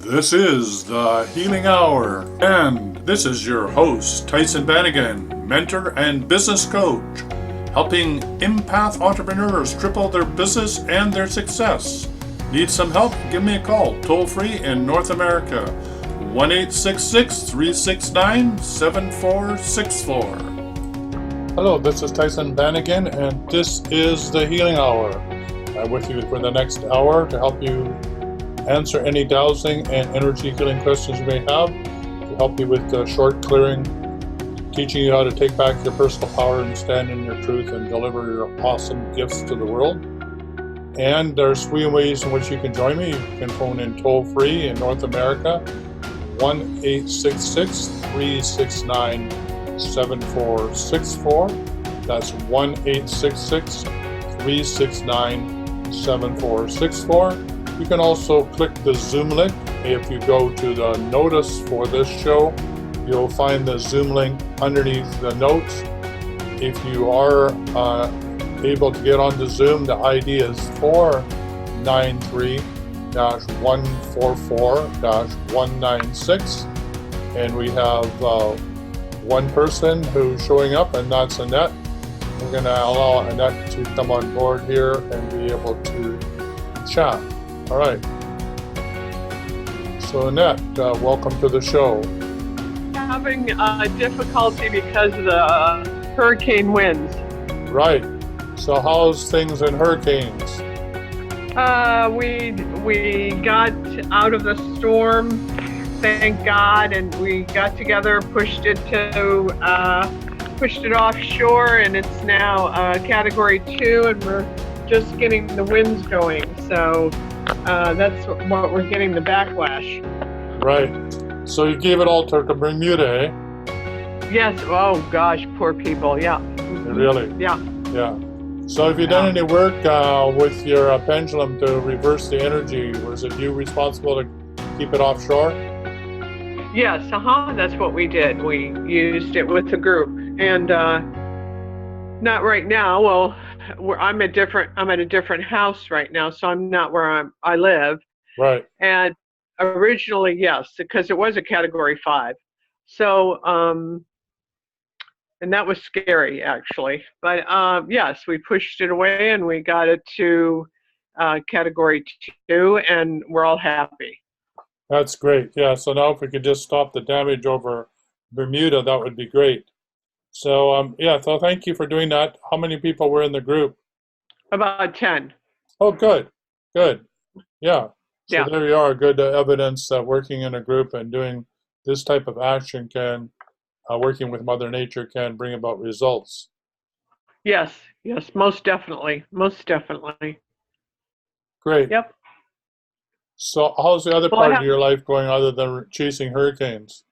This is the Healing Hour, and this is your host, Tyson Bannigan, mentor and business coach, helping empath entrepreneurs triple their business and their success. Need some help? Give me a call, toll free in North America, 1-866-369-7464. Hello, this is Tyson Bannigan, and this is the Healing Hour. I'm with you for the next hour to help you answer any dowsing and energy healing questions you may have, to help you with short clearing, teaching you how to take back your personal power and stand in your truth and deliver your awesome gifts to the world. And there's three ways in which you can join me. You can phone in toll free in North America, 1-866-369-7464. That's 1-866-369-7464. You can also click the Zoom link. If you go to the notice for this show, you'll find the Zoom link underneath the notes. If you are able to get onto Zoom, the ID is 493-144-196. And we have one person who's showing up, and that's Annette. We're going to allow Annette to come on board here and be able to chat. All right. So Annette, welcome to the show. Having difficulty because of the hurricane winds. Right. So how's things in hurricanes? We got out of the storm, thank God, and we got together, pushed it offshore, and it's now Category 2, and we're just getting the winds going. So that's what we're getting, the backlash. Right. So you gave it all to Bermuda, eh? Yes. Oh gosh, poor people. Yeah. Really? Yeah. Yeah. So have you done any work with your pendulum to reverse the energy? Was it you responsible to keep it offshore? Yes. That's what we did. We used it with the group, and not right now. Well, I'm at a different house right now, so I'm not where I live. Right. And originally, yes, because it was a Category 5. So, and that was scary, actually. But yes, we pushed it away and we got it to Category 2, and we're all happy. That's great. Yeah. So now if we could just stop the damage over Bermuda, that would be great. So, yeah, so thank you for doing that. How many people were in the group? About 10. Oh, good. Good. Yeah. So Yeah. there you are, good evidence that working in a group and doing this type of action can, working with Mother Nature can bring about results. Yes, most definitely. Most definitely. Great. Yep. So how's the other part of your life going other than chasing hurricanes?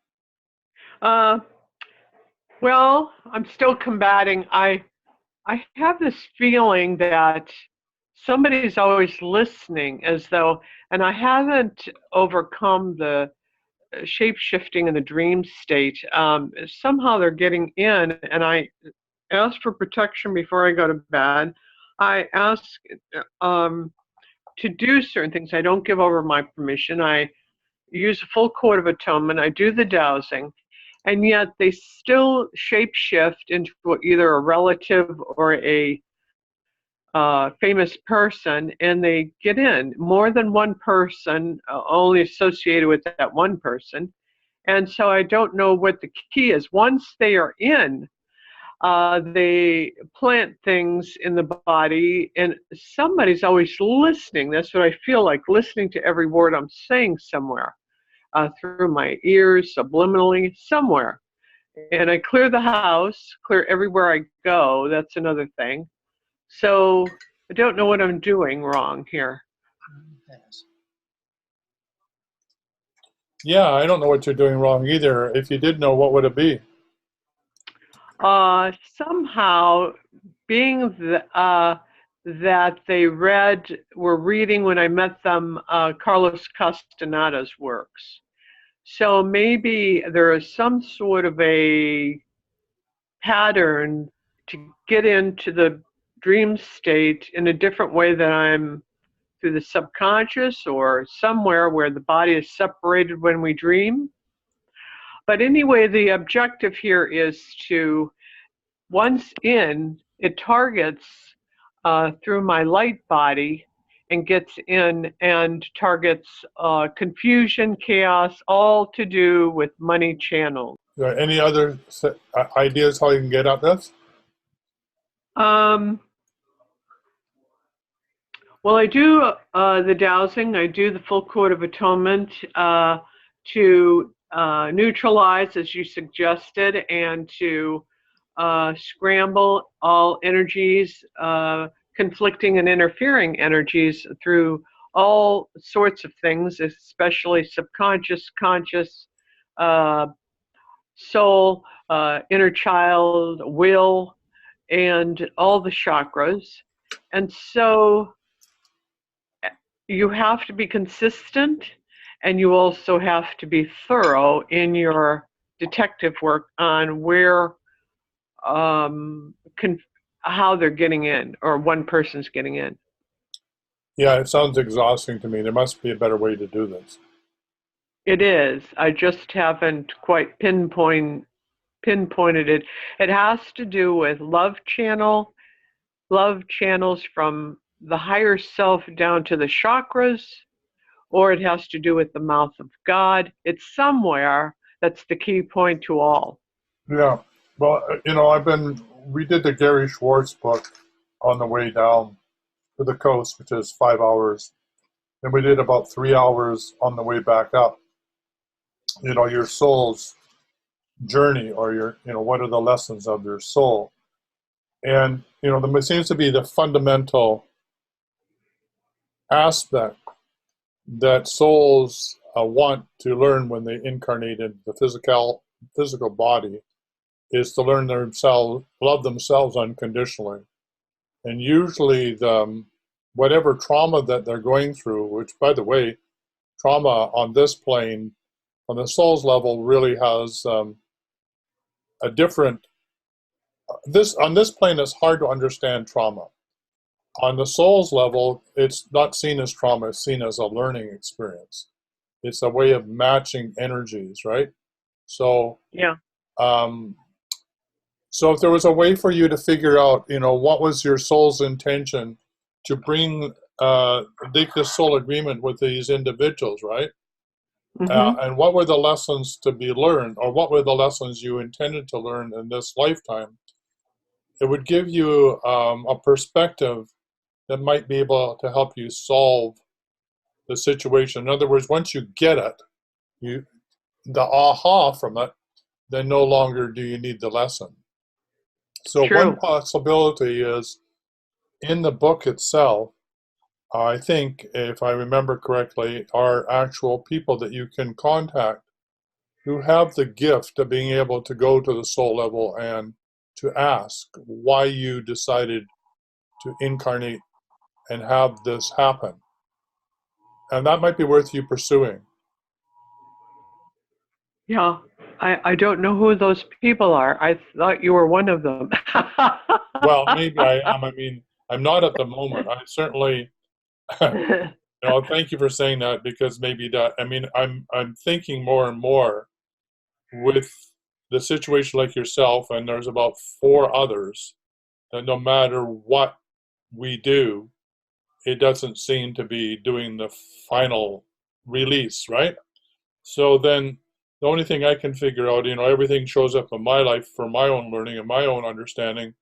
Well, I'm still combating. I have this feeling that somebody's always listening, as though, and I haven't overcome the shape-shifting in the dream state. Somehow they're getting in, and I ask for protection before I go to bed. I ask to do certain things. I don't give over my permission. I use a full court of atonement. I do the dowsing. And yet they still shape-shift into either a relative or a famous person, and they get in. More than one person, only associated with that one person. And so I don't know what the key is. Once they are in, they plant things in the body, and somebody's always listening. That's what I feel like, listening to every word I'm saying somewhere. Through my ears, subliminally, somewhere. And I clear the house, clear everywhere I go. That's another thing. So I don't know what I'm doing wrong here. Yeah, I don't know what you're doing wrong either. If you did know, what would it be? Somehow, being that they were reading when I met them Carlos Castaneda's works. So maybe there is some sort of a pattern to get into the dream state in a different way than I'm through the subconscious or somewhere where the body is separated when we dream. But anyway, the objective here is to, once in, it targets through my light body and gets in and targets confusion, chaos, all to do with money channels. Any other ideas how you can get at this? Well, I do the dowsing. I do the full court of atonement to neutralize, as you suggested, and to scramble all energies, conflicting and interfering energies through all sorts of things, especially subconscious, conscious, soul, inner child, will, and all the chakras. And so you have to be consistent, and you also have to be thorough in your detective work on where how they're getting in, or one person's getting in. Yeah, it sounds exhausting to me. There must be a better way to do this. It is. I just haven't quite pinpointed it. It has to do with love channels from the higher self down to the chakras, or it has to do with the mouth of God. It's somewhere. That's the key point to all. Yeah. Well, we did the Gary Swartz book on the way down to the coast, which is 5 hours. And we did about 3 hours on the way back up. Your soul's journey, or what are the lessons of your soul? And, there seems to be the fundamental aspect that souls want to learn when they incarnate into the physical body, is to learn themselves, love themselves unconditionally. And usually whatever trauma that they're going through, which, by the way, trauma on this plane, on the soul's level, really has a different, on this plane it's hard to understand trauma. On the soul's level, it's not seen as trauma, it's seen as a learning experience. It's a way of matching energies, right? So, yeah. So if there was a way for you to figure out, what was your soul's intention to bring this soul agreement with these individuals, right? Mm-hmm. And what were the lessons to be learned, or what were the lessons you intended to learn in this lifetime? It would give you a perspective that might be able to help you solve the situation. In other words, once you get it, the aha from it, then no longer do you need the lesson. So True. one possibility is, in the book itself, I think, if I remember correctly, are actual people that you can contact who have the gift of being able to go to the soul level and to ask why you decided to incarnate and have this happen. And that might be worth you pursuing. Yeah. I don't know who those people are. I thought you were one of them. Well, maybe I am. I mean, I'm not at the moment. I certainly, thank you for saying that, because maybe that, I'm thinking more and more with the situation like yourself, and there's about 4 others, that no matter what we do, it doesn't seem to be doing the final release, right? So then the only thing I can figure out, everything shows up in my life for my own learning and my own understanding.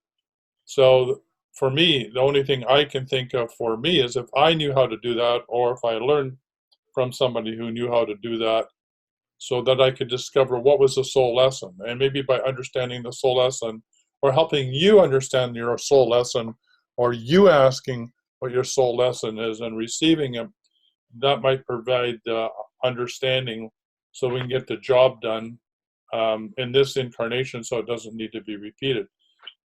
So for me, the only thing I can think of for me is if I knew how to do that, or if I learned from somebody who knew how to do that, so that I could discover what was the soul lesson. And maybe by understanding the soul lesson, or helping you understand your soul lesson, or you asking what your soul lesson is and receiving it, that might provide understanding, so we can get the job done in this incarnation, so it doesn't need to be repeated.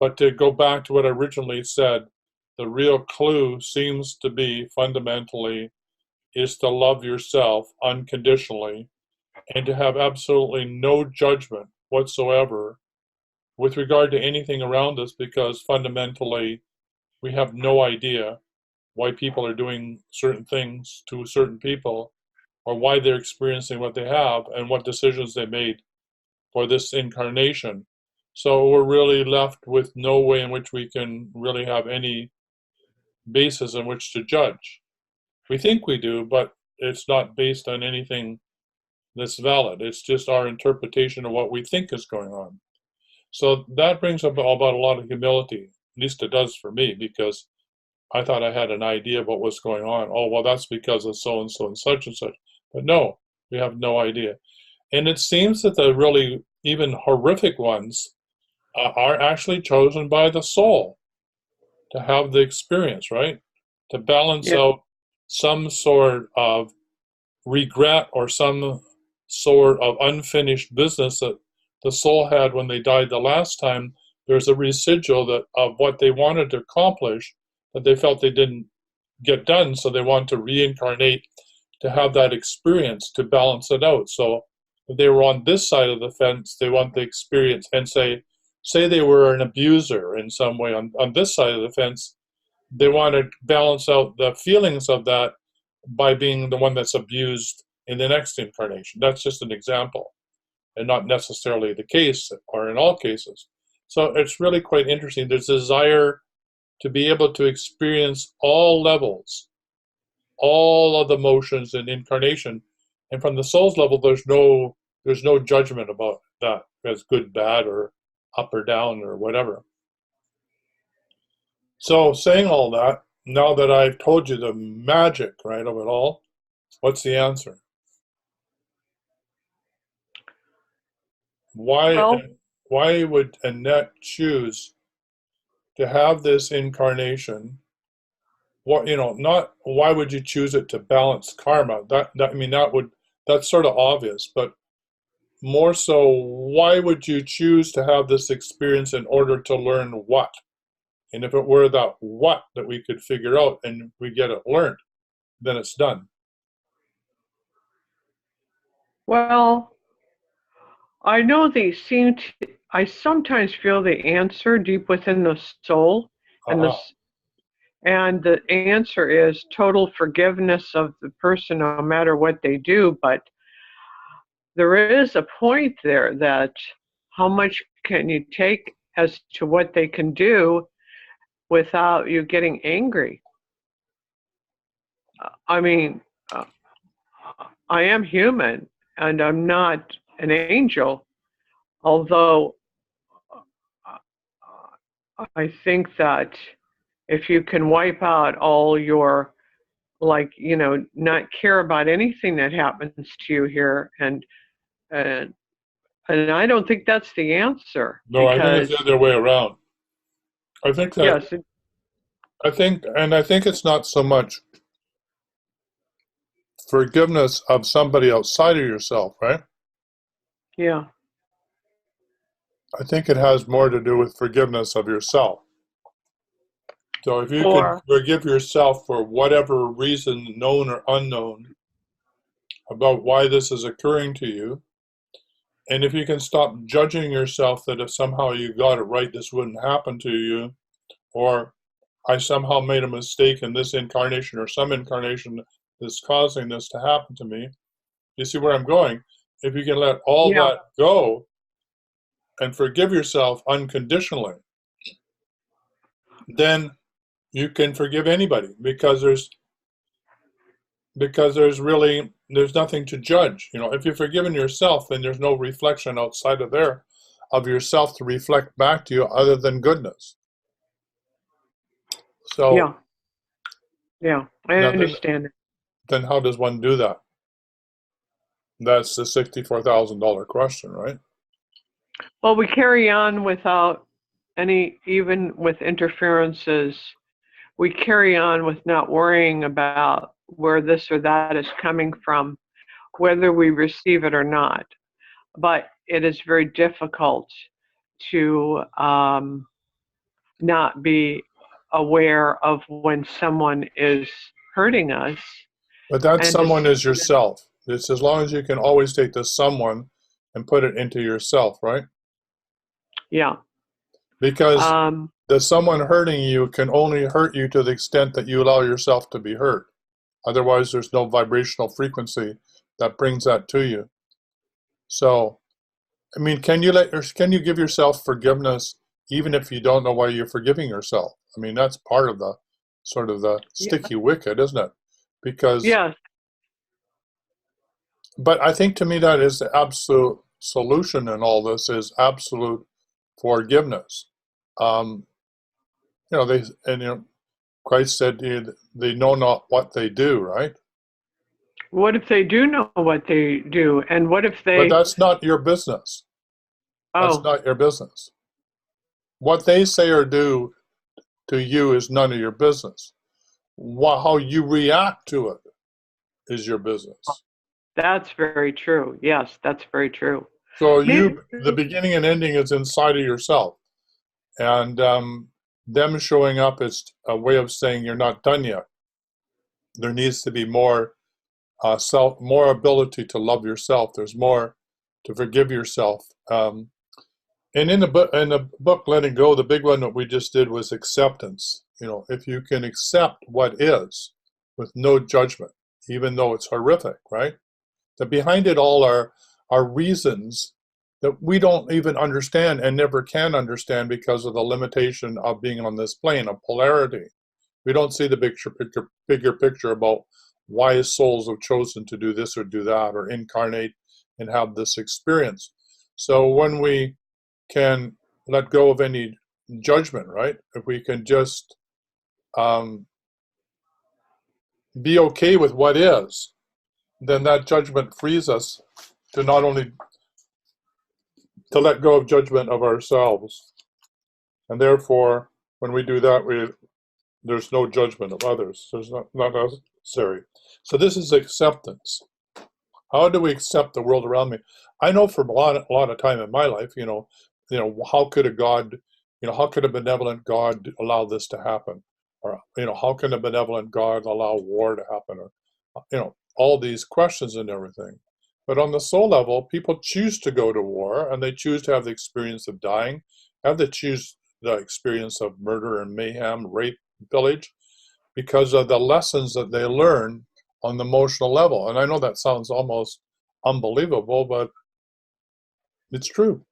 But to go back to what I originally said, the real clue seems to be fundamentally is to love yourself unconditionally, and to have absolutely no judgment whatsoever with regard to anything around us, because fundamentally we have no idea why people are doing certain things to certain people, or why they're experiencing what they have, and what decisions they made for this incarnation. So we're really left with no way in which we can really have any basis in which to judge. We think we do, but it's not based on anything that's valid. It's just our interpretation of what we think is going on. So that brings about a lot of humility. At least it does for me, because I thought I had an idea of what was going on. Oh, well, that's because of so and so and such and such. But no, we have no idea. And it seems that the really even horrific ones are actually chosen by the soul to have the experience, right? To balance Yeah. out some sort of regret or some sort of unfinished business that the soul had when they died the last time. There's a residual of what they wanted to accomplish that they felt they didn't get done, so they want to reincarnate to have that experience to balance it out. So if they were on this side of the fence, they want the experience, and say they were an abuser in some way on this side of the fence, they want to balance out the feelings of that by being the one that's abused in the next incarnation. That's just an example, and not necessarily the case, or in all cases. So it's really quite interesting. There's a desire to be able to experience all levels, all of the motions in incarnation. And from the soul's level, there's no judgment about that as good, bad, or up or down, or whatever. So saying all that, now that I've told you the magic, right, of it all, what's the answer? Well, Why would Annette choose to have this incarnation? What, not why would you choose it to balance karma? That's sort of obvious, but more so, why would you choose to have this experience in order to learn what? And if it were that what that we could figure out and we get it learned, then it's done. well, I know I sometimes feel the answer deep within the soul, and Uh-huh. and the answer is total forgiveness of the person no matter what they do. But there is a point there that how much can you take as to what they can do without you getting angry? I mean, I am human and I'm not an angel, although I think that if you can wipe out all your, like, not care about anything that happens to you here, and I don't think that's the answer, No, I think it's because the other way around. I think that yes, I think it's not so much forgiveness of somebody outside of yourself, right? yeah, I think it has more to do with forgiveness of yourself. So if you could or forgive yourself for whatever reason, known or unknown, about why this is occurring to you, and if you can stop judging yourself that if somehow you got it right, this wouldn't happen to you, or I somehow made a mistake in this incarnation or some incarnation that's causing this to happen to me. You see where I'm going? If you can let all yeah, that go and forgive yourself unconditionally, then you can forgive anybody, because there's nothing to judge. If you've forgiven yourself, then there's no reflection outside of there of yourself to reflect back to you other than goodness. So yeah, I now understand it. then how does one do that? That's the $64,000 question, right? Well, we carry on without even with interferences, we carry on with not worrying about where this or that is coming from, whether we receive it or not. But it is very difficult to not be aware of when someone is hurting us, But that and to someone is yourself. It's as long as you can always take the someone and put it into yourself, right? yeah, Because that someone hurting you can only hurt you to the extent that you allow yourself to be hurt. Otherwise, there's no vibrational frequency that brings that to you. So, I mean, can you give yourself forgiveness even if you don't know why you're forgiving yourself? I mean, that's part of the sort of the sticky wicket, isn't it? Because, Yes. but I think to me that is the absolute solution in all this is absolute forgiveness. Um, Christ said they know not what they do, right? What if they do know what they do? And what if But they, that's not your business. That's oh, not your business. What they say or do to you is none of your business. How you react to it is your business. that's very true. Yes, that's very true. So Maybe, the beginning and ending is inside of yourself. And them showing up is a way of saying you're not done yet. There needs to be more more ability to love yourself. There's more to forgive yourself. And in the book Letting Go, the big one that we just did was acceptance. If you can accept what is with no judgment, even though it's horrific, right? That behind it all are reasons that we don't even understand and never can understand because of the limitation of being on this plane of polarity. We don't see the bigger picture about why souls have chosen to do this or do that or incarnate and have this experience. So when we can let go of any judgment, right? If we can just be okay with what is, then that judgment frees us to not only to let go of judgment of ourselves, and therefore, when we do that, there's no judgment of others. There's not necessary. So this is acceptance. How do we accept the world around me? I know for a lot of time in my life, how could a God, how could a benevolent God allow this to happen? Or, how can a benevolent God allow war to happen? Or, all these questions and everything. But on the soul level, people choose to go to war and they choose to have the experience of dying, they choose the experience of murder and mayhem, rape, pillage, because of the lessons that they learn on the emotional level. And I know that sounds almost unbelievable, but it's true.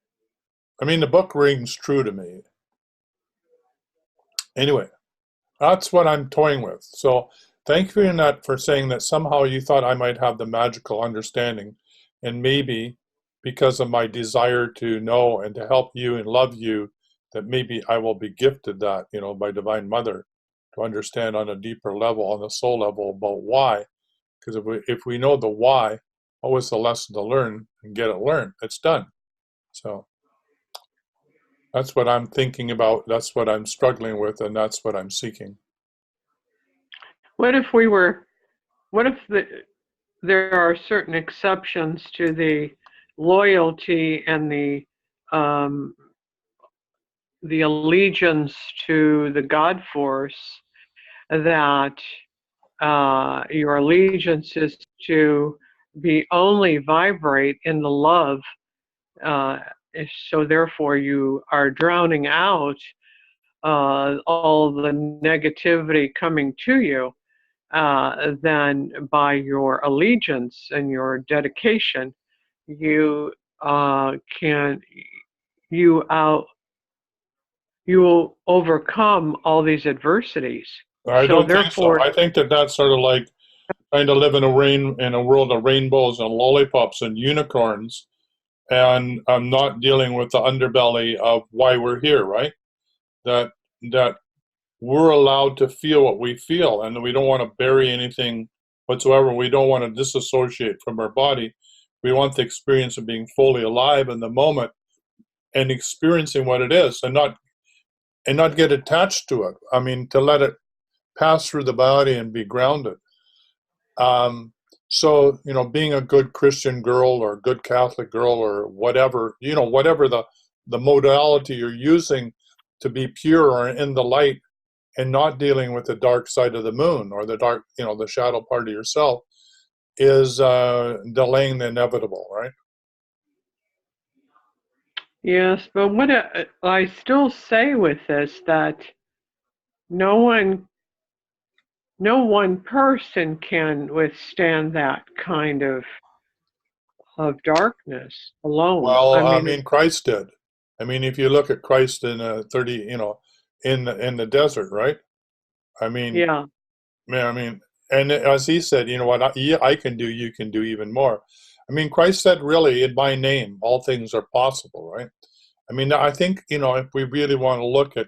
I mean, the book rings true to me. Anyway, that's what I'm toying with. So thank you, Annette, for saying that somehow you thought I might have the magical understanding. And maybe because of my desire to know and to help you and love you, that maybe I will be gifted that, by Divine Mother to understand on a deeper level, on the soul level, about why. Because if we know the why, what was the lesson to learn and get it learned? It's done. So that's what I'm thinking about. That's what I'm struggling with, and that's what I'm seeking. what if there are certain exceptions to the loyalty and the allegiance to the God force, that your allegiance is to be only vibrate in the love, uh, so therefore you are drowning out all the negativity coming to you, then by your allegiance and your dedication, you can you out you will overcome all these adversities. I So don't think so. therefore, I think that that's sort of like trying to live in a world of rainbows and lollipops and unicorns, and I'm not dealing with the underbelly of why we're here, right? That that we're allowed to feel what we feel, and we don't want to bury anything whatsoever. We don't want to disassociate from our body. We want the experience of being fully alive in the moment and experiencing what it is, and not get attached to it. I mean, to let it pass through the body and be grounded. So, being a good Christian girl or a good Catholic girl or whatever, whatever the modality you're using to be pure or in the light and not dealing with the dark side of the moon or the dark, the shadow part of yourself, is delaying the inevitable, right? Yes, but what I still say with this that no one, no one person can withstand that kind of darkness alone. I Well, I mean, mean, Christ did. I mean, if you look at Christ in 30, in the desert, right? I mean, yeah, I mean, and as he said, you know what, I can do, you can do even more. I mean, Christ said, really, in my name, all things are possible, right? I mean, I think, if we really want to look at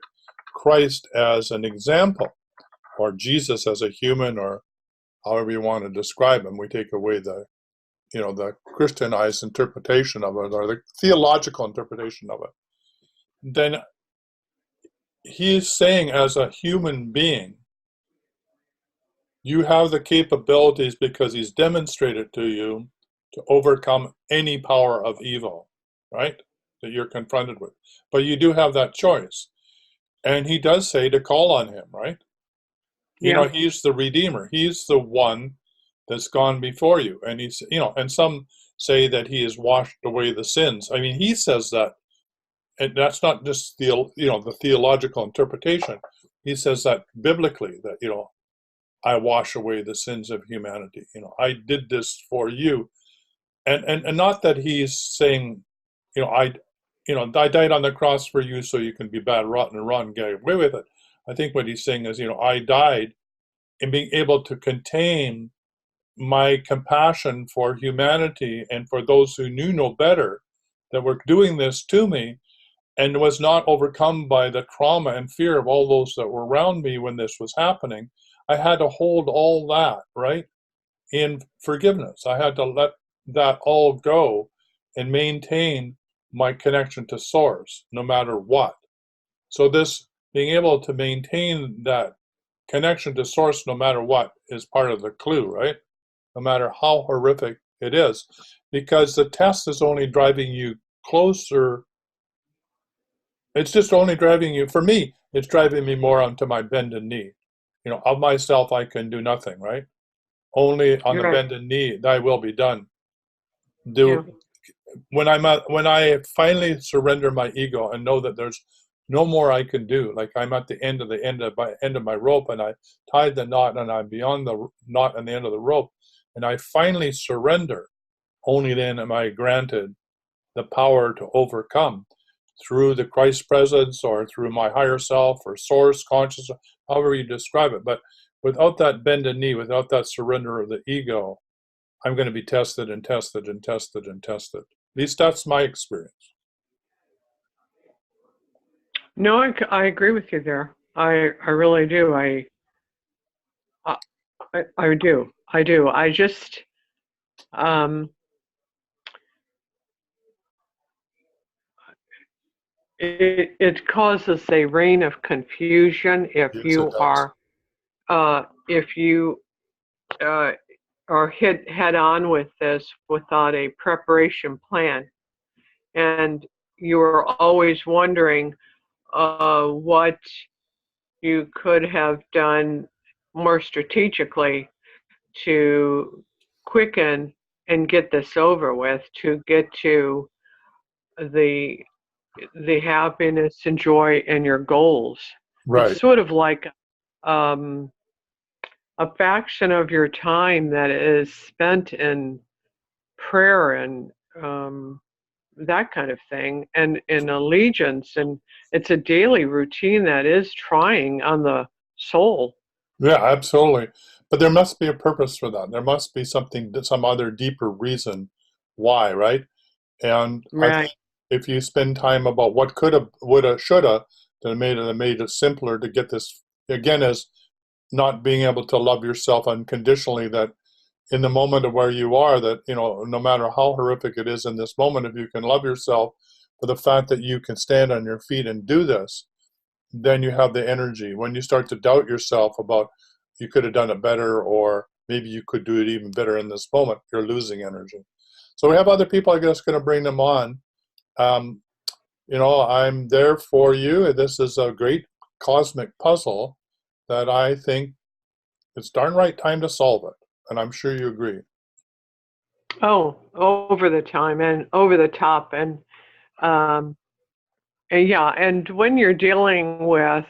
Christ as an example, or Jesus as a human, or however you want to describe him, we take away the Christianized interpretation of it, or the theological interpretation of it, then he is saying, as a human being, you have the capabilities because he's demonstrated to you to overcome any power of evil, right? That you're confronted with. But you do have that choice. And he does say to call on him, right? yeah, He's the Redeemer. He's the one that's gone before you. And and some say that he has washed away the sins. I mean, he says that, and that's not just the theological interpretation. He says that biblically, that, I wash away the sins of humanity. I did this for you. And not that he's saying, I I died on the cross for you so you can be bad, rotten, and run, get away with it. I think what he's saying is, I died in being able to contain my compassion for humanity and for those who knew no better that were doing this to me, and was not overcome by the trauma and fear of all those that were around me when this was happening. I had to hold all that, right, in forgiveness. I had to let that all go and maintain my connection to source no matter what. So this being able to maintain that connection to source no matter what is part of the clue, right? No matter how horrific it is, because the test is only driving you closer. It's just only driving you, for me, it's driving me more onto my bended knee. Of myself I can do nothing, right? Only on you're the right. bended knee thy will be done. Yeah, Do when I finally surrender my ego and know that there's no more I can do, like I'm at the end of my rope, and I tied the knot, and I'm beyond the knot and the end of the rope, and I finally surrender, only then am I granted the power to overcome through the Christ presence, or through my higher self, or source consciousness, however you describe it. But without that bended knee, without that surrender of the ego, I'm going to be tested and tested and tested and tested. At least that's my experience. no, I agree with you there. I really do. I I do. I do. I just um, it causes a reign of confusion Yes, it does. if you uh, are hit head on with this without a preparation plan, and you are always wondering what you could have done more strategically to quicken and get this over with, to get to the the happiness and joy and your goals. It's Right. sort of like um, a fraction of your time that is spent in prayer and that kind of thing, and in allegiance, and it's a daily routine that is trying on the soul. Yeah, absolutely. But there must be a purpose for that. There must be some other deeper reason why, right? And I Right. think if you spend time about what coulda, woulda, shoulda, that made it simpler to get this, again, as not being able to love yourself unconditionally, that in the moment of where you are, that, no matter how horrific it is in this moment, if you can love yourself for the fact that you can stand on your feet and do this, then you have the energy. When you start to doubt yourself about you could have done it better, or maybe you could do it even better in this moment, you're losing energy. So we have other people, I guess, going to bring them on. Um, I'm there for you. This is a great cosmic puzzle that I think it's darn right time to solve it. And I'm sure you agree. Oh, over the time and over the top, and um, Yeah, and when you're dealing with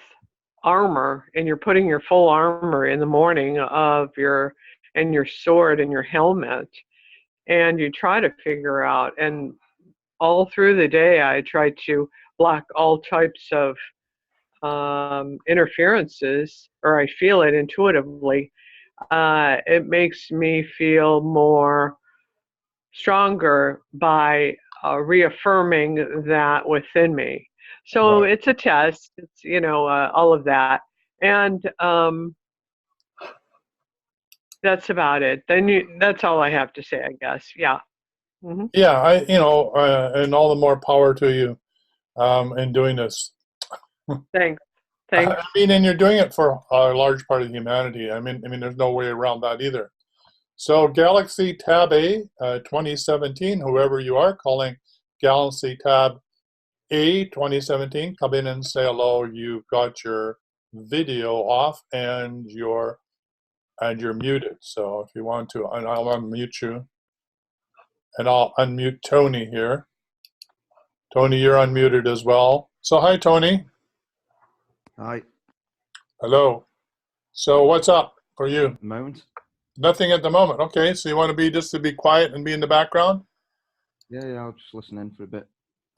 armor and you're putting your full armor in the morning of your sword and your helmet, and you try to figure out, and all through the day I try to block all types of interferences, or I feel it intuitively. It makes me feel more stronger by reaffirming that within me. So Right. it's a test. It's all of that, and that's about it. That's all I have to say, I guess. Yeah. Hmm. Yeah, and all the more power to you in doing this. Thanks. I Thanks. mean, and you're doing it for a large part of humanity. I mean, there's no way around that either. So, Galaxy Tab A 2017, whoever you are calling Galaxy Tab A 2017, come in and say hello. You've got your video off and you're muted. So if you want to, and I'll unmute you, and I'll unmute Tony here. Tony, you're unmuted as well. So hi, Tony. Hi, Hello. So what's up for you? moment. Nothing at the moment. Okay, so you want to be quiet and be in the background? Yeah, I'll just listen in for a bit.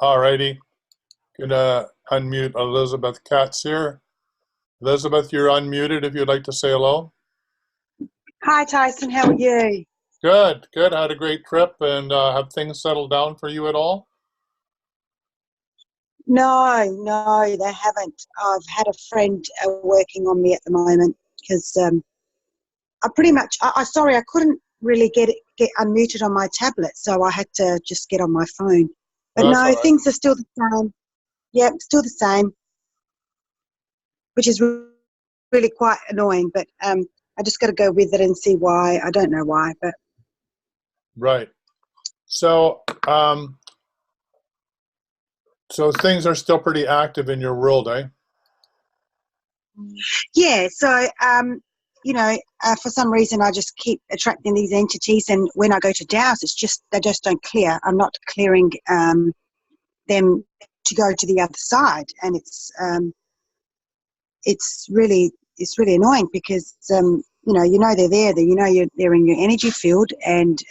Alrighty. Gonna unmute Elizabeth Katz here. Elizabeth, you're unmuted if you'd like to say hello. Hi, Tyson. How are you? Good, good. Had a great trip, and have things settled down for you at all? No, they haven't. I've had a friend working on me at the moment because I pretty much. Sorry, I couldn't really get unmuted on my tablet, so I had to just get on my phone. But That's all no, right. things are still the same. Yeah, still the same, which is really quite annoying. But I just got to go with it and see why. I don't know why, but Right. So, so things are still pretty active in your world, eh? yeah. So for some reason I just keep attracting these entities, and when I go to douse, they just don't clear. I'm not clearing them to go to the other side, and it's really annoying because they're there, they're in your energy field, and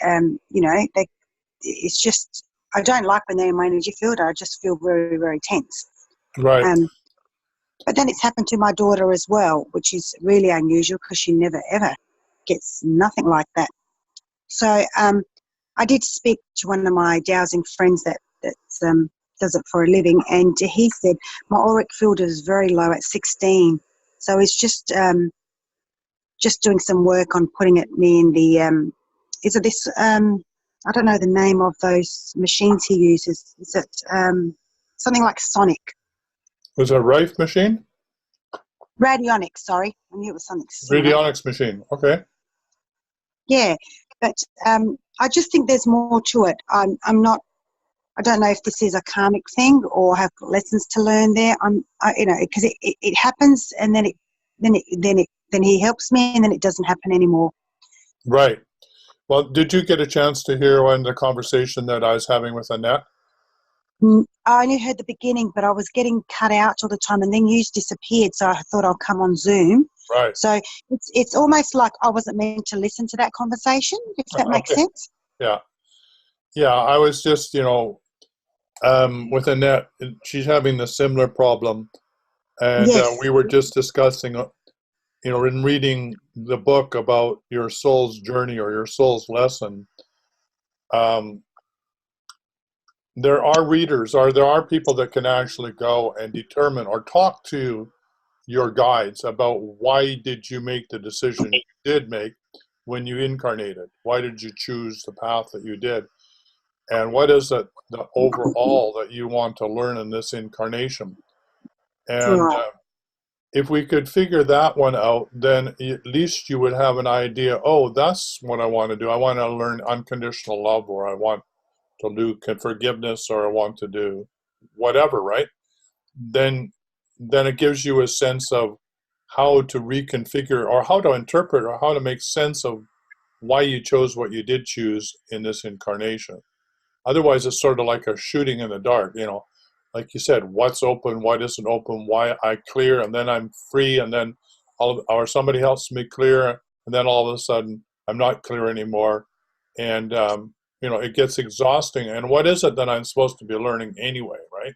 it's just, I don't like when they're in my energy field. I just feel very, very tense. Right. But then it's happened to my daughter as well, which is really unusual because she never ever gets nothing like that. So I did speak to one of my dowsing friends that does it for a living, and he said my auric field is very low at 16. So it's just doing some work on putting me in the is it this I don't know the name of those machines he uses. Is it something like Sonic? Was it a Rife machine? Radionics, sorry. I knew it was something similar. Radionics machine. Okay. Yeah, but I just think there's more to it. I'm not. I don't know if this is a karmic thing or have lessons to learn there. Because it happens, and then he helps me, and then it doesn't happen anymore. Right. Well, did you get a chance to hear the conversation that I was having with Annette? I only heard the beginning, but I was getting cut out all the time, and then you disappeared, so I thought I'll come on Zoom. Right. So it's almost like I wasn't meant to listen to that conversation, if that makes Okay. sense. Yeah. Yeah. I was just, with Annette, she's having a similar problem, and Yes. we were just discussing, in reading the book about your soul's journey or your soul's lesson. There are readers, or there are people that can actually go and determine or talk to your guides about why did you make the decision you did make when you incarnated? Why did you choose the path that you did? And what is it, the overall, that you want to learn in this incarnation? And Right. if we could figure that one out, then at least you would have an idea, oh, that's what I want to do. I want to learn unconditional love, or I want to do forgiveness, or I want to do whatever, right? Then it gives you a sense of how to reconfigure, or how to interpret, or how to make sense of why you chose what you did choose in this incarnation. Otherwise, it's sort of like a shooting in the dark. like you said, what's open, what isn't open, why I clear, and then I'm free, and then or somebody helps me clear, and then all of a sudden I'm not clear anymore, and it gets exhausting. And what is it that I'm supposed to be learning anyway, right?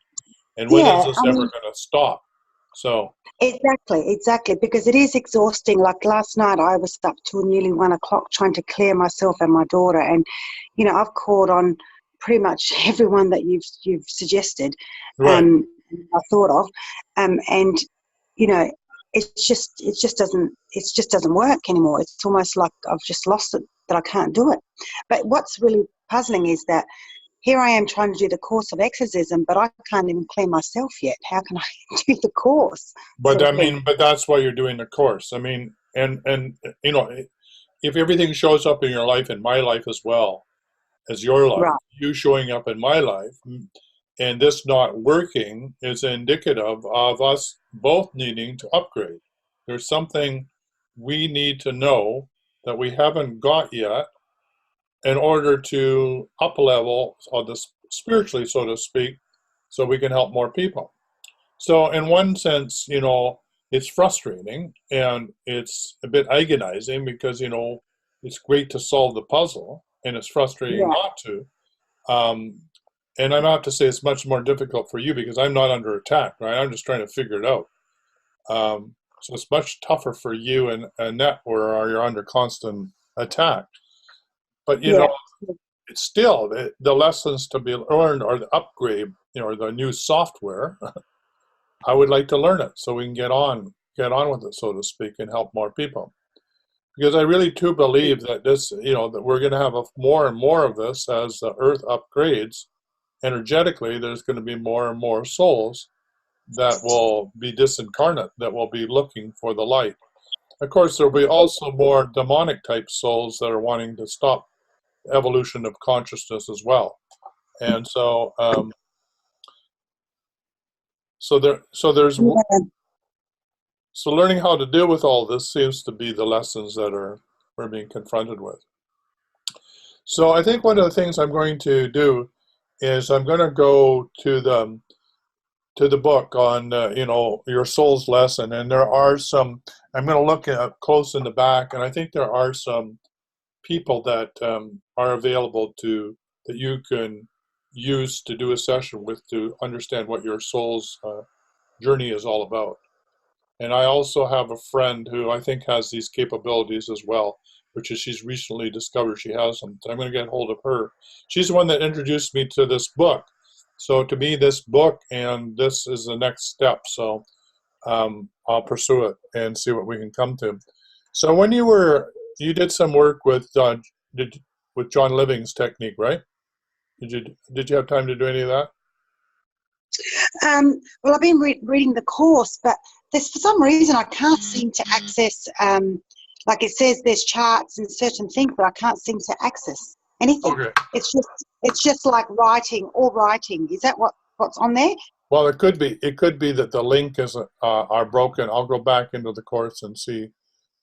And when is Yeah, this I ever mean, going to stop? So exactly, because it is exhausting. Like last night, I was up till nearly 1 o'clock trying to clear myself and my daughter, and I've called on pretty much everyone that you've suggested, right. I thought of, and you know, it just doesn't work anymore. It's almost like I've just lost it, that I can't do it. But what's really puzzling is that here I am trying to do the course of exorcism, but I can't even clear myself yet. How can I do the course, But sort I of thing? mean, but that's why you're doing the course. I mean, and if everything shows up in your life, in my life as well as your life, Right. you showing up in my life, and this not working is indicative of us both needing to upgrade. There's something we need to know that we haven't got yet in order to up level on this spiritually, so to speak, so we can help more people. So in one sense, it's frustrating and it's a bit agonizing because, it's great to solve the puzzle and it's frustrating Yeah. not to. Um, and I'm not to say it's much more difficult for you because I'm not under attack, right? I'm just trying to figure it out. So it's much tougher for you and Annette where you're under constant attack. But, Yeah. it's still the lessons to be learned or the upgrade, or the new software. I would like to learn it so we can get on with it, so to speak, and help more people. Because I really do believe that this, that we're going to have more and more of this as the earth upgrades energetically. There's going to be more and more souls that will be disincarnate, that will be looking for the light. Of course, there'll be also more demonic type souls that are wanting to stop evolution of consciousness as well. And there's Yeah. so learning how to deal with all this seems to be the lessons that we're being confronted with. So I think one of the things I'm going to do is I'm going to go to the book on your soul's lesson, and there are some. I'm going to look at close in the back, and I think there are some people that are available that you can use to do a session with to understand what your soul's journey is all about. And I also have a friend who I think has these capabilities as well, which is she's recently discovered she has them. So I'm going to get hold of her. She's the one that introduced me to this book. So to me, this book and this is the next step. So I'll pursue it and see what we can come to. So when you did some work with with John Living's technique, right? Did you have time to do any of that? Well, I've been reading the course, but there's, for some reason, I can't seem to access, like it says there's charts and certain things, but I can't seem to access anything. Okay. It's just like writing. Is that what's on there? Well, it could be. It could be that the link is are broken. I'll go back into the course and see,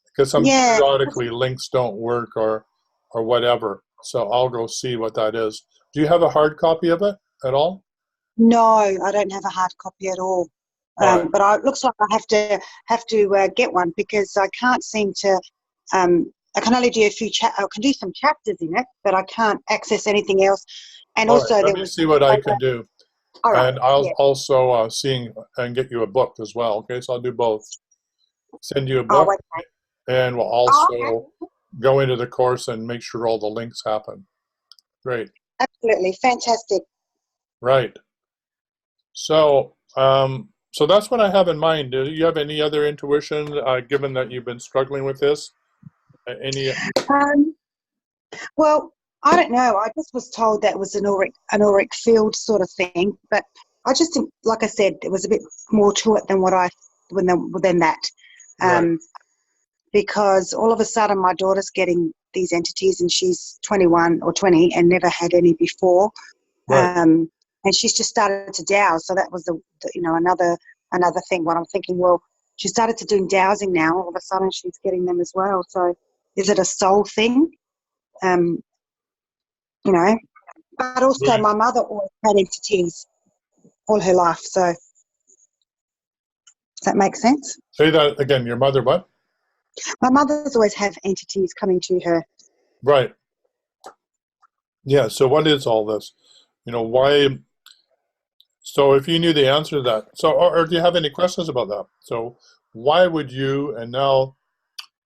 because some Yeah. periodically links don't work or whatever. So I'll go see what that is. Do you have a hard copy of it at all? No, I don't have a hard copy at all. All right. But it looks like I have to get one because I can't seem to. I can only do I can do some chapters in it, but I can't access anything else. And All right. also Let there me was. see what I can do, All right. and I'll Yeah. also seeing and get you a book as well. Okay, so I'll do both. Send you a Oh, book, okay. and we'll Oh, okay. also go into the course and make sure all the links happen. Great. Absolutely fantastic. Right. So, so that's what I have in mind. Do you have any other intuition, given that you've been struggling with this? Any? Um, well, I don't know. I just was told that was an auric field sort of thing, but I just think, like I said, it was a bit more to it than than that. Right. Because all of a sudden my daughter's getting these entities, and she's 21 or 20 and never had any before. Right. And she's just started to dowse. So that was another thing. What I'm thinking, well, she started to do dowsing now. All of a sudden she's getting them as well. So is it a soul thing? You know, but also my mother always had entities. all her life. So does that make sense? Say that again. Your mother what? My mother's always have entities coming to her. Right. Yeah. So what is all this? Why? So if you knew the answer to that, or do you have any questions about that? So why would you, and now,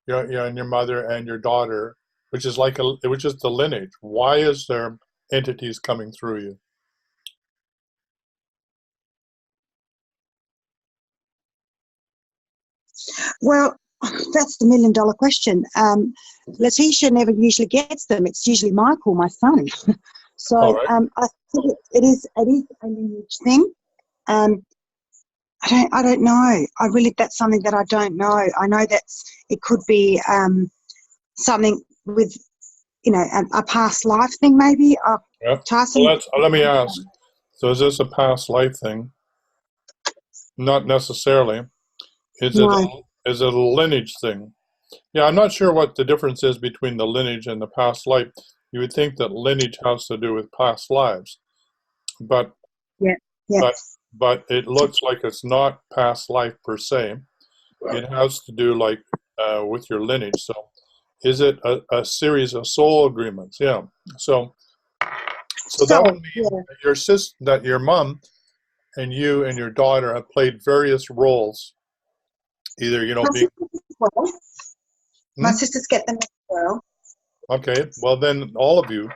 and your mother and your daughter, which is the lineage, why is there entities coming through you? Well, that's the $1,000,000 question. Letitia never usually gets them. It's usually Michael, my son. So All right. I think it is a lineage thing. I don't know. That's something that I don't know. I know it could be something with, a past life thing maybe. Yeah. Tyson. Well, let me ask. So is this a past life thing? Not necessarily. Is it No. is it a lineage thing? Yeah, I'm not sure what the difference is between the lineage and the past life. You would think that lineage has to do with past lives, but Yeah. Yeah. but it looks like it's not past life per se. It has to do with your lineage. So is it a series of soul agreements? Yeah. So that would mean that your mom and you and your daughter have played various roles. Either My being. sisters as well. My sisters get them as well. Okay. Well, then all of you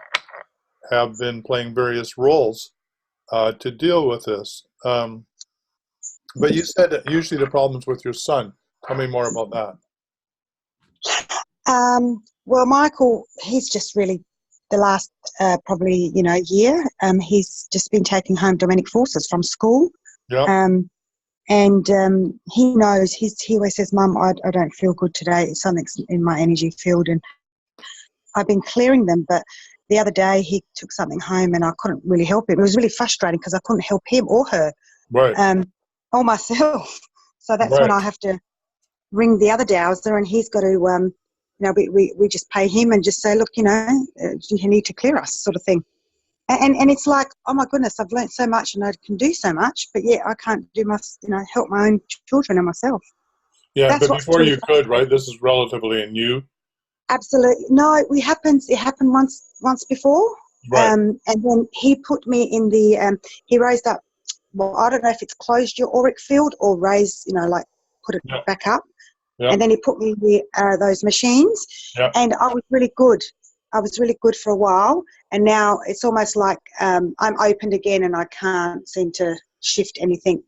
have been playing various roles to deal with this. But you said that usually the problem's with your son. Tell me more about that. Well, Michael, he's just really the last probably year. He's just been taking home domestic forces from school. Yeah. And he knows. He always says, "Mum, I don't feel good today. Something's in my energy field," and I've been clearing them. But the other day he took something home, and I couldn't really help him. It was really frustrating because I couldn't help him or her, Right. or myself. So that's when Right. I have to ring the other dowser, and he's got to, we just pay him and just say, look, you need to clear us, sort of thing. And it's like, oh my goodness, I've learnt so much and I can do so much, but yet I can't do help my own children and myself. Yeah, That's but what's before really you could, right? This is relatively new. Absolutely. No, it happened once before. Right. And then he put me in he raised up, well, I don't know if it's closed your auric field or raised, put it Yeah. back up. Yeah. And then he put me in those machines, Yeah. and I was really good. I was really good for a while, and now it's almost like I'm opened again, and I can't seem to shift anything.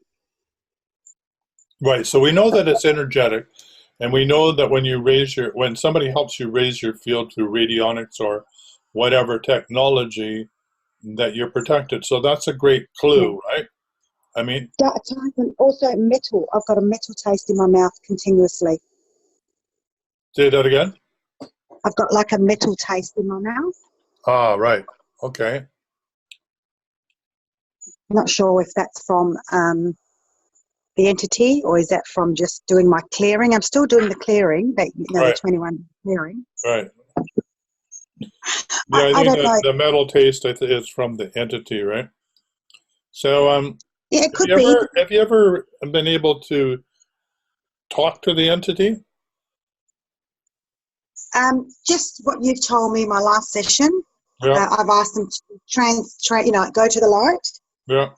Right. So we know that it's energetic, and we know that when somebody helps you raise your field through radionics or whatever technology, that you're protected. So that's a great clue, right? I mean, And also metal. I've got a metal taste in my mouth continuously. say that again. I've got like a metal taste in my mouth. Ah, right. Okay. Not sure if that's from the entity or is that from just doing my clearing. I'm still doing the clearing, Right. the 21 clearing. Right. Yeah, I I think don't know. the metal taste is from the entity, right? So, Yeah, it could be. have you ever been able to talk to the entity? Just what you've told me in my last session. Yeah. I've asked them to go to the light. Yeah.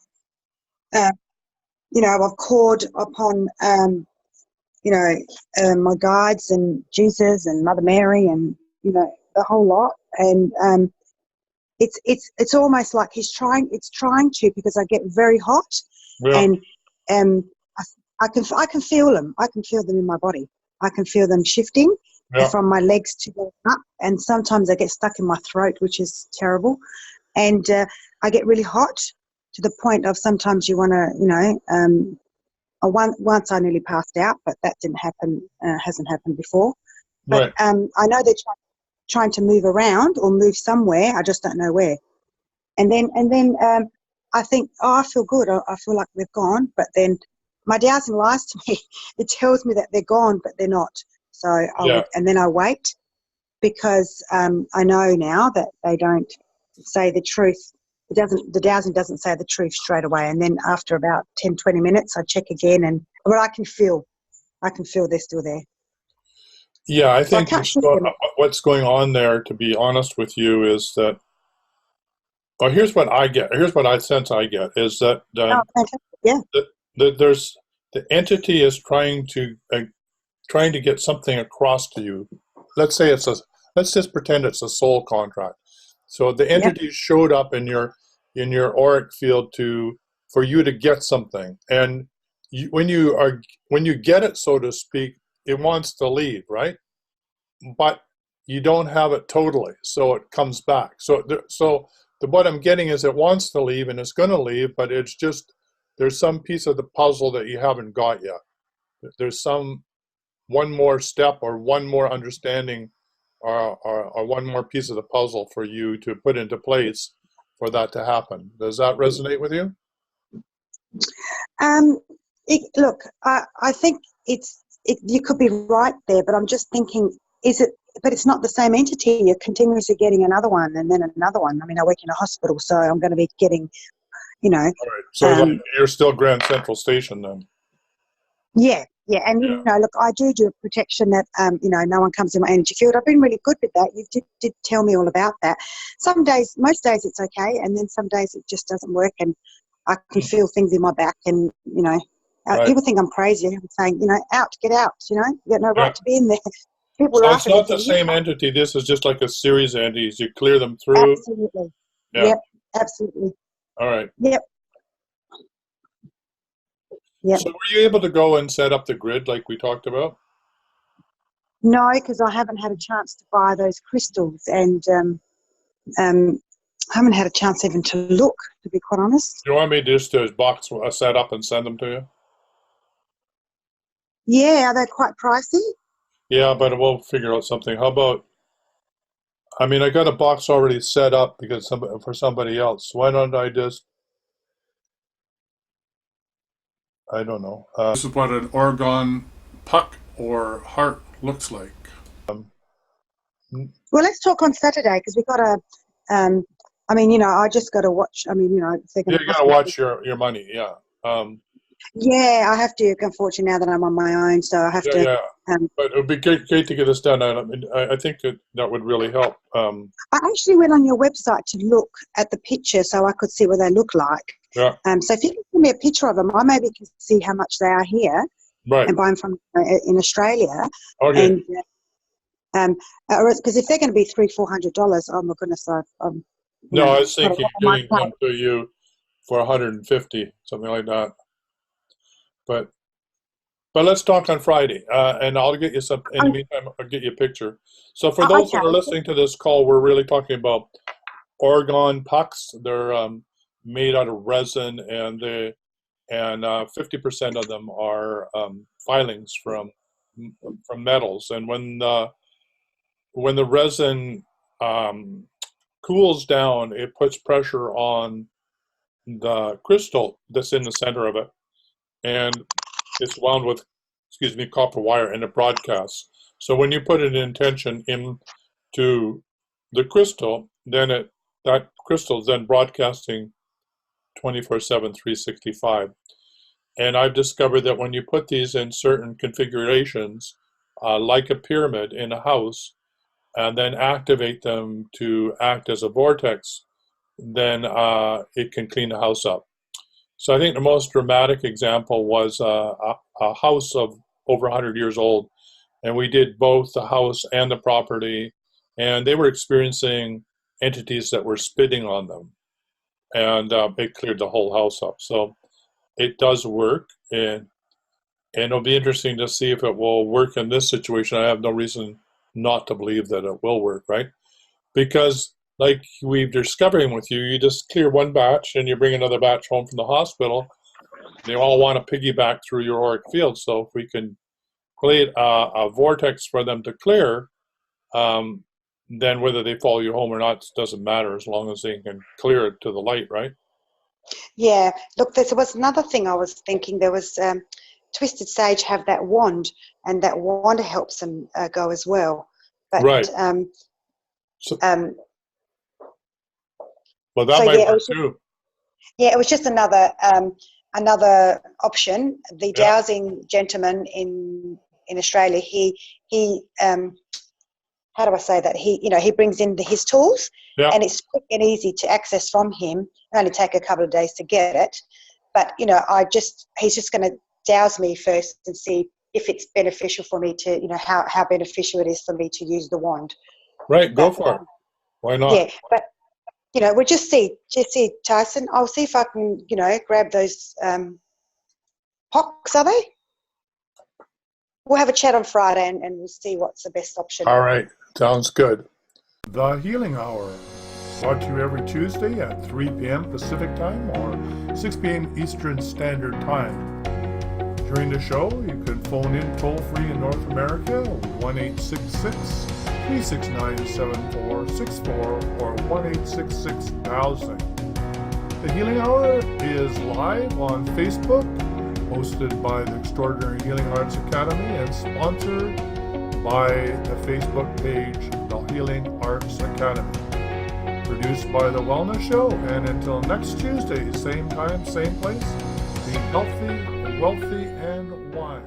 I've called upon, my guides and Jesus and Mother Mary and, the whole lot. And it's almost like it's trying to, because I get very hot, Yeah. and I can feel them. I can feel them in my body. I can feel them shifting Yeah. from my legs to the up, and sometimes they get stuck in my throat, which is terrible. And I get really hot to the point of sometimes you want to, once I nearly passed out, but that didn't happen. Hasn't happened before. But Right. I know they're trying to move around or move somewhere. I just don't know where. And then I think, oh, I feel good. I feel like they've gone. But then my dowsing lies to me. It tells me that they're gone, but they're not. So and then I wait, because I know now that they don't say the truth. the dowsing doesn't say the truth straight away. And then after about 10, 20 minutes, I check again, and I can feel they're still there. Yeah, I So I think can't shift them. what's going on there, to be honest with you, is that, well, here's what I get. Here's what I sense I get is that Oh, fantastic. Yeah. there's the entity is trying to get something across to you. Let's just pretend it's a soul contract. So the Yep. entity showed up in your auric field for you to get something, and when you get it, so to speak, it wants to leave, right? But you don't have it totally, so it comes back. What I'm getting is it wants to leave and it's going to leave, but it's just there's some piece of the puzzle that you haven't got yet. There's one more step or one more understanding or one more piece of the puzzle for you to put into place for that to happen. Does that resonate with you? Look, I think you could be right there, but I'm just thinking, but it's not the same entity. You're continuously getting another one and then another one. I mean, I work in a hospital, so I'm going to be getting, All right. So you're still Grand Central Station then? Yeah. And, look, I do a protection that, no one comes in my energy field. I've been really good with that. You did tell me all about that. Most days it's okay, and then some days it just doesn't work, and I can feel things in my back, and, Right. People think I'm crazy. I'm saying, get out, you got no right to be in there. People So laugh it's at me. not the same entity. This is just like a series of entities. You clear them through. Absolutely. Yeah. Yep, absolutely. All right. Yep. So were you able to go and set up the grid like we talked about? No, because I haven't had a chance to buy those crystals, and I haven't had a chance even to look, to be quite honest. Do you want me just to box set up and send them to you? Yeah, are they quite pricey? Yeah, but we'll figure out something. How about, I mean, I got a box already set up for somebody else. Why don't I just, I don't know. This is what an orgone puck or heart looks like. Well, let's talk on Saturday, because we've got I just got to watch. If they're going You got to watch your money, yeah. Yeah, I have to, unfortunately, now that I'm on my own, so I have to. Yeah. But it would be great to get this done. I think that would really help. I actually went on your website to look at the picture so I could see what they look like. Yeah. So if you can give me a picture of them, I maybe can see how much they are here. Right. And buy them from in Australia. Okay. And because if they're going to be $300-400, oh my goodness, no, I was thinking getting them to you for 150, something like that. But let's talk on Friday, and I'll get you some. In the meantime, I'll get you a picture. So for those that are listening to this call, we're really talking about orgone pucks. They're made out of resin, and 50% of them are filings from metals. And when the resin cools down, it puts pressure on the crystal that's in the center of it, and it's wound with, copper wire, and it broadcasts. So when you put an intention into the crystal, then that crystal is then broadcasting 24/7, 365. And I've discovered that when you put these in certain configurations, like a pyramid in a house, and then activate them to act as a vortex, then it can clean the house up. So I think the most dramatic example was a house of over 100 years old, and we did both the house and the property, and they were experiencing entities that were spitting on them, and it cleared the whole house up. So it does work, and it'll be interesting to see if it will work in this situation. I have no reason not to believe that it will work, right? Because like we've discovering with you, you just clear one batch and you bring another batch home from the hospital. They all want to piggyback through your auric field. So if we can create a vortex for them to clear, then whether they follow you home or not doesn't matter, as long as they can clear it to the light, right? Yeah. Look, there was another thing I was thinking. There was Twisted Sage have that wand, and that wand helps them go as well. But right. Well, that So, might yeah, it work was too. Yeah, it was just another option. The Yeah. dowsing gentleman in Australia, he how do I say that? He brings in his tools, Yeah. and it's quick and easy to access from him. It only take a couple of days to get it, but he's just going to douse me first and see if it's beneficial for me to, how beneficial it is for me to use the wand. Right. Go But, for it. Why not? yeah, but we'll just see, Tyson. I'll see if I can, grab those POCs, are they? We'll have a chat on Friday and we'll see what's the best option. All right. Sounds good. The Healing Hour, brought to you every Tuesday at 3 p.m. Pacific Time or 6 p.m. Eastern Standard Time. During the show, you can phone in toll-free in North America, 1-866-369-7464 or 1-866-1000. The Healing Hour is live on Facebook, hosted by the Extraordinary Healing Arts Academy and sponsored by the Facebook page, The Healing Arts Academy. Produced by The Wellness Show, and until next Tuesday, same time, same place, be healthy, wealthy, and wise.